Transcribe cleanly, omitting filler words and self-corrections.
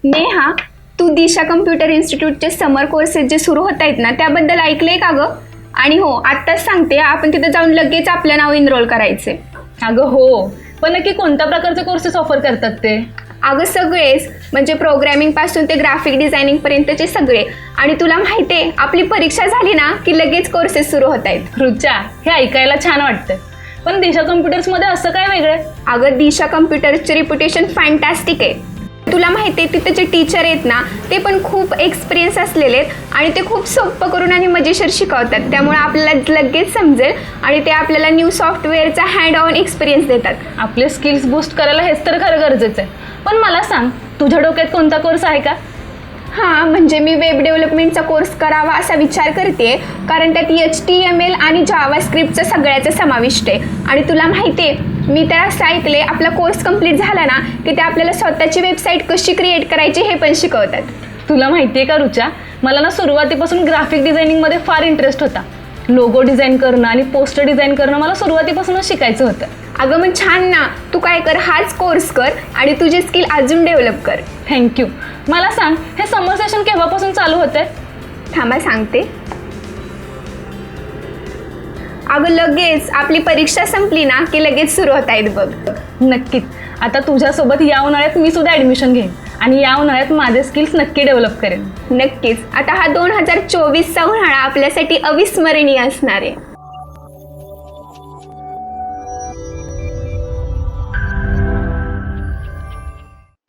नेहा, तू दिशा computer इन्स्टिट्यूटचे समर courses जे सुरू होत आहेत ना त्याबद्दल ऐकलंय का गं? आणि हो, आत्ताच सांगते, आपण तिथं जाऊन लगेच आपलं नाव इनरोल करायचे. अगं हो, पण नक्की कोणत्या प्रकारचे कोर्सेस ऑफर करतात ते? अगं सगळेच, म्हणजे प्रोग्रॅमिंग पासून ते ग्राफिक डिझायनिंग पर्यंतचे सगळे. आणि तुला माहिती आहे, आपली परीक्षा झाली ना की लगेच कोर्सेस सुरू होत आहेत. रुचा, हे ऐकायला छान वाटतंय, पण दिशा कम्प्युटर्समध्ये असं काय वेगळं? अगं दिशा कम्प्युटरचे रिप्युटेशन फॅन्टॅस्टिक आहे. तुला माहिती आहे, तिथे जे टीचर आहेत ना ते पण खूप एक्सपिरियन्स असलेले आहेत आणि ते खूप सोपं करून आणि मजेशीर शिकवतात. त्यामुळे आपल्याला लगेच समजेल आणि ते आपल्याला न्यू सॉफ्टवेअरचा हँड ऑन एक्सपिरियन्स देतात. आपले स्किल्स बूस्ट करायला हेच तर खरं गरजेचं आहे. पण मला सांग, तुझ्या डोक्यात कोणता कोर्स आहे का? हां, म्हणजे मी वेब डेव्हलपमेंटचा कोर्स करावा असा विचार करते, कारण त्यात HTML आणि जावा स्क्रिप्टचा सगळ्याचा समाविष्ट आहे. आणि तुला माहिती आहे, मी तर असं ऐकले, आपला कोर्स कंप्लीट झाला ना की ते आपल्याला स्वतःची वेबसाईट कशी क्रिएट करायची हे पण शिकवतात. तुला माहिती आहे का रुचा, मला ना सुरुवातीपासून ग्राफिक डिझायनिंगमध्ये फार इंटरेस्ट होता. लोगो डिझाईन करणं आणि पोस्टर डिझाईन करणं मला सुरुवातीपासूनच शिकायचं होतं. अगं मग छान ना, तू काय कर, हाच कोर्स कर आणि तुझे स्किल अजून डेव्हलप कर. थँक्यू. मला सांग, हे समर सेशन केव्हापासून चालू होतंय? थांबा सांगते. अगं लगेच आपली परीक्षा संपली ना की लगेच सुरू होत आहेत बघ. नक्कीच. आता तुझ्यासोबत या उन्हाळ्यात मी सुद्धा ॲडमिशन घेईन आणि या उन्हाळ्यात माझे स्किल्स नक्की डेव्हलप करेन. नक्कीच. आता हा 2024चा उन्हाळा आपल्यासाठी अविस्मरणीय असणार आहे.